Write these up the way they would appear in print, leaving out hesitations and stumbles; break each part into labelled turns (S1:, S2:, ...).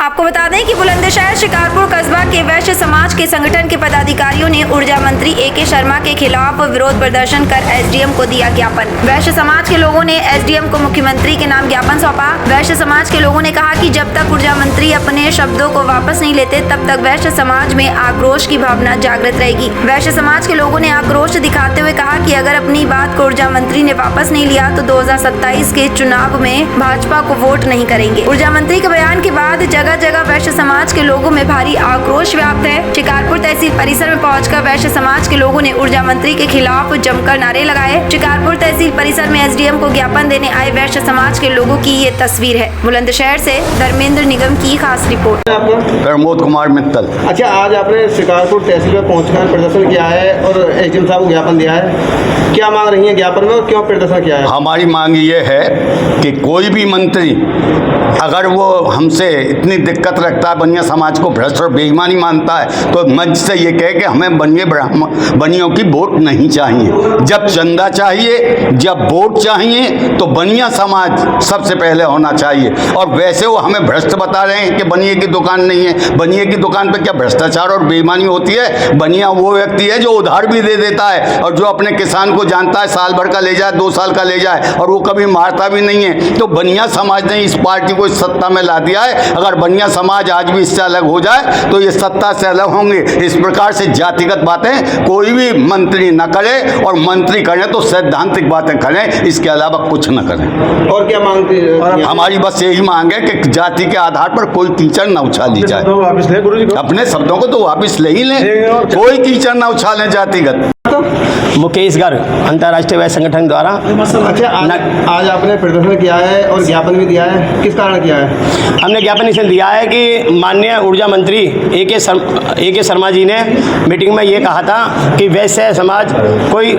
S1: आपको बता दें कि बुलंदशहर शिकारपुर कस्बा के वैश्य समाज के संगठन के पदाधिकारियों ने ऊर्जा मंत्री ए.के. शर्मा के खिलाफ विरोध प्रदर्शन कर एसडीएम को दिया ज्ञापन। वैश्य समाज के लोगों ने एसडीएम को मुख्यमंत्री के नाम ज्ञापन सौंपा। वैश्य समाज के लोगों ने कहा कि जब तक ऊर्जा मंत्री अपने शब्दों को वापस नहीं लेते तब तक वैश्य समाज में आक्रोश की भावना जागृत रहेगी। वैश्य समाज के लोगों ने आक्रोश दिखाते हुए कहा कि अगर अपनी बात को ऊर्जा मंत्री ने वापस नहीं लिया तो 2027 के चुनाव में भाजपा को वोट नहीं करेंगे। ऊर्जा मंत्री के बयान के बाद जगह जगह वैश्य समाज के लोगों में भारी आक्रोश व्याप्त है। शिकारपुर तहसील परिसर में पहुंचकर वैश्य समाज के लोगों ने ऊर्जा मंत्री के खिलाफ जमकर नारे लगाए। शिकारपुर तहसील परिसर में एसडीएम को ज्ञापन देने आए वैश्य समाज के लोगों की ये तस्वीर है। बुलंदशहर से धर्मेंद्र निगम की खास रिपोर्ट।
S2: प्रमोद कुमार मित्तल।
S3: अच्छा, आज आपने शिकारपुर तहसील में पहुंचकर प्रदर्शन किया है और एसडीएम साहब को ज्ञापन दिया है। क्या मांग रही है ज्ञापन में और क्यों प्रदर्शन किया है?
S2: हमारी मांग ये है कि कोई भी मंत्री अगर वो हमसे इतनी दिक्कत रखता है, बनिया समाज को भ्रष्ट और बेईमानी मानता है, तो मंच से ये कहे कि हमें बनियों की वोट नहीं चाहिए। जब चंदा चाहिए, जब वोट चाहिए तो बनिया समाज सबसे पहले होना चाहिए। और वैसे वो हमें भ्रष्ट बता रहे हैं कि बनिए की दुकान नहीं है। बनिए की दुकान पर क्या भ्रष्टाचार और बेईमानी होती है? बनिया वो व्यक्ति है जो उधार भी दे देता है और जो अपने किसान को जानता है, साल भर का ले जाए, 2 साल का ले जाए, और वो कभी मारता भी नहीं है। तो बनिया समाज ने इस पार्टी को इस सत्ता में ला दिया है। अगर बनिया समाज आज भी इससे अलग हो जाए तो ये सत्ता से अलग होंगे। इस प्रकार से जातिगत बातें कोई भी मंत्री न करे, और मंत्री करें तो सैद्धांतिक बातें करें, इसके अलावा कुछ न करें।
S3: और क्या मांगती है?
S2: हमारी बस यही मांग है कि जाति के आधार पर कोई कीचड़ न उछाली जाए। अपने शब्दों को तो वापिस ले ही लें, कोई कीचड़ न उछालें जातिगत।
S4: मुकेश गर्ग अंतर्राष्ट्रीय वैश्य संगठन द्वारा।
S3: अच्छा, आज आपने प्रदर्शन किया है और ज्ञापन भी दिया है, किस कारण किया है?
S4: हमने ज्ञापन इसलिए दिया है कि माननीय ऊर्जा मंत्री ए.के. शर्मा जी ने मीटिंग में ये कहा था कि वैश्य समाज कोई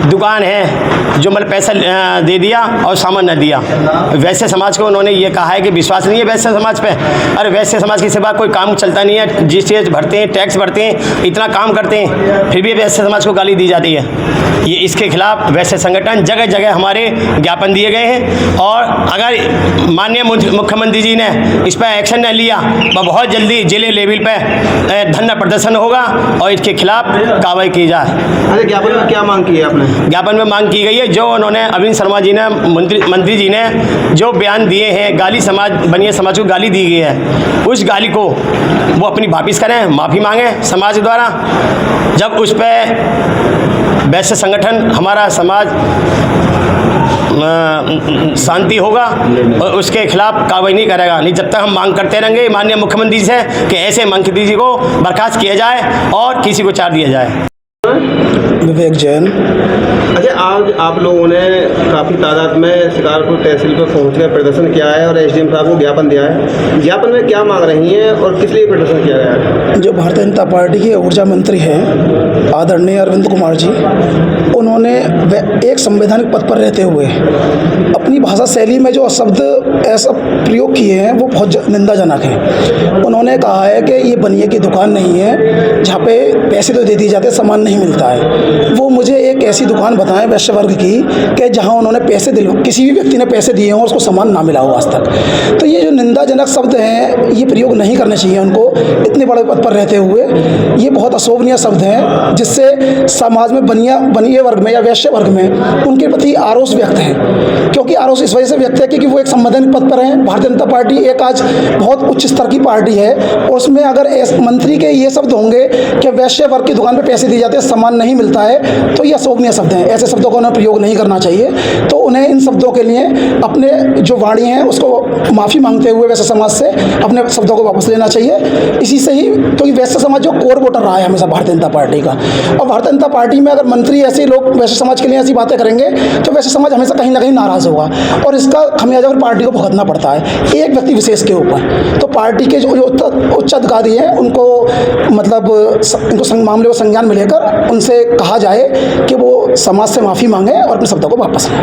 S4: दुकान है जो मतलब पैसा दे दिया और सामान न दिया। वैश्य समाज को उन्होंने ये कहा है कि विश्वास नहीं है वैश्य समाज पे। अरे वैश्य समाज के सिवा कोई काम चलता नहीं है। जीएसटी भरते हैं, टैक्स भरते हैं, इतना काम करते हैं, फिर भी वैश्य समाज को गाली दी जाती है। ये इसके खिलाफ वैश्य संगठन जगह जगह हमारे ज्ञापन दिए गए हैं। और अगर माननीय मुख्यमंत्री जी ने इस पर एक्शन न लिया तो बहुत जल्दी जिले लेवल पर धरना प्रदर्शन होगा और इसके खिलाफ कार्रवाई की जाए।
S3: अरे ज्ञापन में क्या मांग की है आपने?
S4: ज्ञापन में मांग की गई है जो उन्होंने अरविंद शर्मा जी ने मंत्री जी ने जो बयान दिए हैं, गाली बनिया समाज को गाली दी गई है, उस गाली को वो अपनी वापिस करें, माफ़ी मांगे समाज द्वारा। जब उस पर वैश्य संगठन, हमारा समाज शांति होगा और उसके खिलाफ कार्रवाई नहीं करेगा। नहीं, जब तक हम मांग करते रहेंगे माननीय मुख्यमंत्री से कि ऐसे मंत्री जी को बर्खास्त किया जाए और किसी को चार्ज दिया जाए।
S5: विवेक जैन।
S3: अच्छा, आज आप लोगों ने काफ़ी तादाद में शिकारपुर तहसील पर पहुंचकर प्रदर्शन किया है और एसडीएम साहब को ज्ञापन दिया है। ज्ञापन में क्या मांग रही हैं और किस लिए प्रदर्शन किया गया है?
S5: जो भारतीय जनता पार्टी के ऊर्जा मंत्री हैं आदरणीय अरविंद कुमार जी, उन्होंने एक संवैधानिक पद पर रहते हुए अपनी भाषा शैली में जो शब्द ऐसा प्रयोग किए हैं वो बहुत निंदाजनक है। उन्होंने कहा है कि ये बनिए की दुकान नहीं है जहाँ पे पैसे तो दे दिए जाते, सामान नहीं मिलता है। वो मुझे एक ऐसी दुकान बताएं वैश्य वर्ग की कि जहाँ उन्होंने पैसे किसी भी व्यक्ति ने पैसे दिए हों उसको सामान ना मिला हो आज तक। तो ये जो निंदाजनक शब्द हैं ये प्रयोग नहीं करने चाहिए उनको, इतने बड़े पद पर रहते हुए। ये बहुत अशोभनीय शब्द हैं जिससे समाज में बनिए वर्ग में या वैश्य वर्ग में उनके प्रति आक्रोश व्यक्त है। क्योंकि आक्रोश इस वजह से व्यक्त है क्योंकि वो एक संवैधानिक पद पर हैं। भारतीय जनता पार्टी एक आज बहुत उच्च स्तर की पार्टी है और उसमें अगर मंत्री के ये शब्द होंगे कि वैश्य वर्ग की दुकान पर पैसे दिए जाते हैं, सामान नहीं मिलता है, तो ये अशोभनीय शब्द हैं। ऐसे शब्दों का उन्हें प्रयोग नहीं करना चाहिए। तो उन्हें इन शब्दों के लिए अपने जो वाणी हैं उसको माफ़ी मांगते हुए वैश्य समाज से अपने शब्दों को वापस लेना चाहिए। इसी से ही, क्योंकि वैश्य समाज जो कोर वोटर रहा है हमेशा भारतीय जनता पार्टी का, और भारतीय जनता पार्टी में अगर मंत्री ऐसे लोग वैश्य समाज के लिए ऐसी बातें करेंगे तो वैश्य समाज हमेशा कहीं ना कहीं नाराज़ होगा और इसका खमियाजा पार्टी को भुगतना पड़ता है एक व्यक्ति विशेष के ऊपर। तो पार्टी के जो उच्च अधिकारी हैं उनको मतलब इनको मामले को संज्ञान में लेकर उनसे कहा जाए कि वो समाज से माफ़ी मांगे और अपने शब्दों को वापस लें।